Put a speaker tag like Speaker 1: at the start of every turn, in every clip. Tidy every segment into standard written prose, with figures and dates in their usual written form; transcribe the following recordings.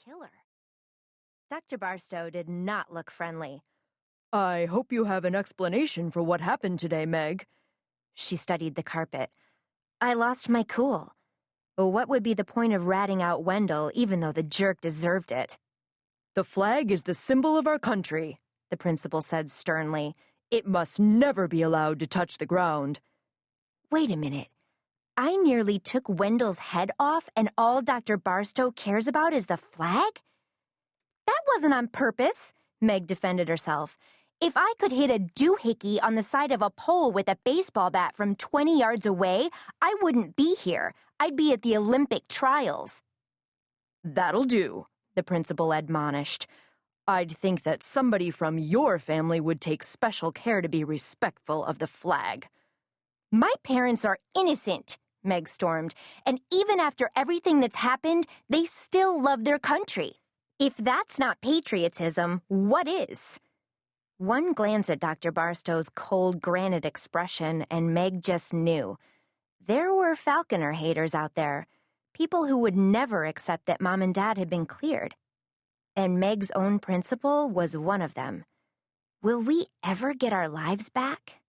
Speaker 1: killer. Dr. Barstow did not look friendly.
Speaker 2: I hope you have an explanation for what happened today, Meg.
Speaker 1: She studied the carpet. I lost my cool. What would be the point of ratting out Wendell, even though the jerk deserved it?
Speaker 2: The flag is the symbol of our country,
Speaker 1: the principal said sternly.
Speaker 2: It must never be allowed to touch the ground.
Speaker 1: Wait a minute. I nearly took Wendell's head off, and all Dr. Barstow cares about is the flag? That wasn't on purpose, Meg defended herself. If I could hit a doohickey on the side of a pole with a baseball bat from 20 yards away, I wouldn't be here. I'd be at the Olympic trials.
Speaker 2: That'll do, the principal admonished. I'd think that somebody from your family would take special care to be respectful of the flag.
Speaker 1: My parents are innocent, Meg stormed, and even after everything that's happened, they still love their country. If that's not patriotism, what is? One glance at Dr. Barstow's cold granite expression, and Meg just knew. There were Falconer haters out there, people who would never accept that Mom and Dad had been cleared. And Meg's own principal was one of them. Will we ever get our lives back?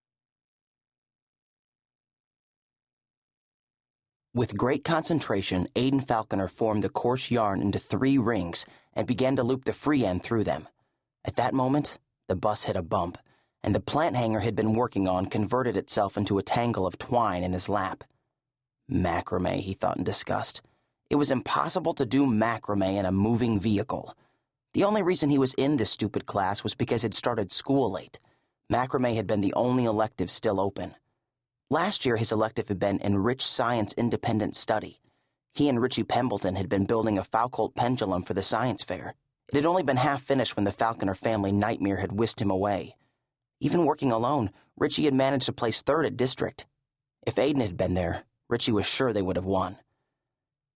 Speaker 3: With great concentration, Aiden Falconer formed the coarse yarn into 3 rings and began to loop the free end through them. At that moment, the bus hit a bump, and the plant hanger he'd been working on converted itself into a tangle of twine in his lap. Macrame, he thought in disgust. It was impossible to do macrame in a moving vehicle. The only reason he was in this stupid class was because he'd started school late. Macrame had been the only elective still open. Last year, his elective had been Enriched Science Independent Study. He and Richie Pembleton had been building a Foucault pendulum for the science fair. It had only been half finished when the Falconer family nightmare had whisked him away. Even working alone, Richie had managed to place 3rd at district. If Aiden had been there, Richie was sure they would have won.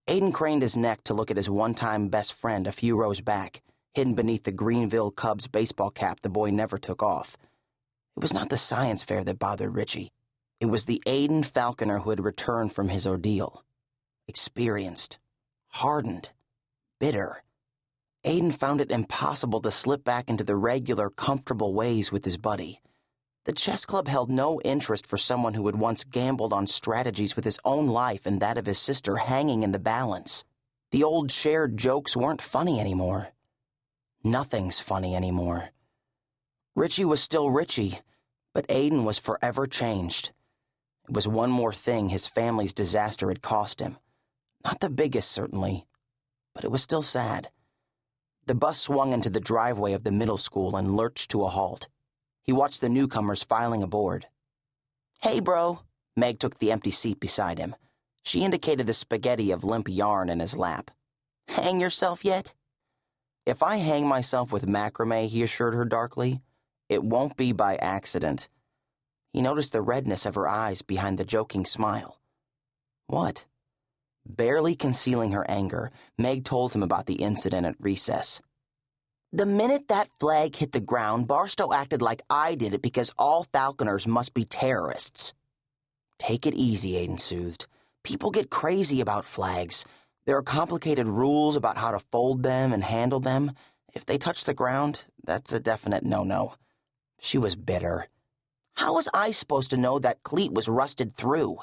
Speaker 3: Aiden craned his neck to look at his one-time best friend a few rows back, hidden beneath the Greenville Cubs baseball cap the boy never took off. It was not the science fair that bothered Richie. It was the Aiden Falconer who had returned from his ordeal. Experienced, hardened, bitter. Aiden found it impossible to slip back into the regular, comfortable ways with his buddy. The chess club held no interest for someone who had once gambled on strategies with his own life and that of his sister hanging in the balance. The old shared jokes weren't funny anymore. Nothing's funny anymore. Richie was still Richie, but Aiden was forever changed. It was one more thing his family's disaster had cost him. Not the biggest, certainly, but it was still sad. The bus swung into the driveway of the middle school and lurched to a halt. He watched the newcomers filing aboard. "Hey, bro." Meg took the empty seat beside him. She indicated the spaghetti of limp yarn in his lap. "Hang yourself yet?" "If I hang myself with macrame," he assured her darkly, "it won't be by accident." He noticed the redness of her eyes behind the joking smile. "What?" Barely concealing her anger, Meg told him about the incident at recess. "The minute that flag hit the ground, Barstow acted like I did it because all Falconers must be terrorists." "Take it easy," Aiden soothed. "People get crazy about flags. There are complicated rules about how to fold them and handle them. If they touch the ground, that's a definite no-no." She was bitter. "How was I supposed to know that cleat was rusted through?"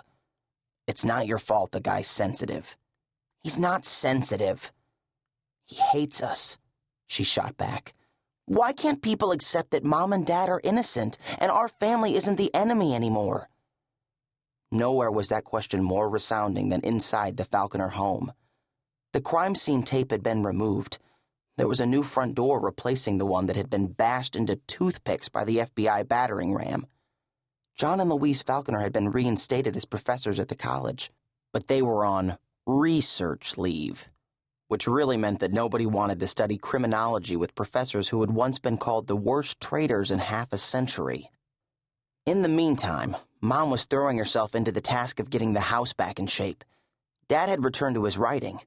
Speaker 3: "It's not your fault the guy's sensitive." "He's not sensitive." "He hates us," she shot back. "Why can't people accept that Mom and Dad are innocent and our family isn't the enemy anymore?" Nowhere was that question more resounding than inside the Falconer home. The crime scene tape had been removed. There was a new front door replacing the one that had been bashed into toothpicks by the FBI battering ram. John and Louise Falconer had been reinstated as professors at the college, but they were on research leave, which really meant that nobody wanted to study criminology with professors who had once been called the worst traitors in half a century. In the meantime, Mom was throwing herself into the task of getting the house back in shape. Dad had returned to his writing.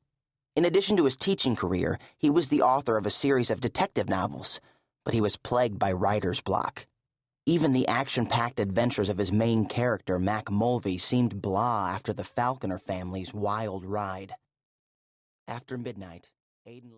Speaker 3: In addition to his teaching career, he was the author of a series of detective novels, but he was plagued by writer's block. Even the action-packed adventures of his main character, Mac Mulvey, seemed blah after the Falconer family's wild ride. After midnight, Aiden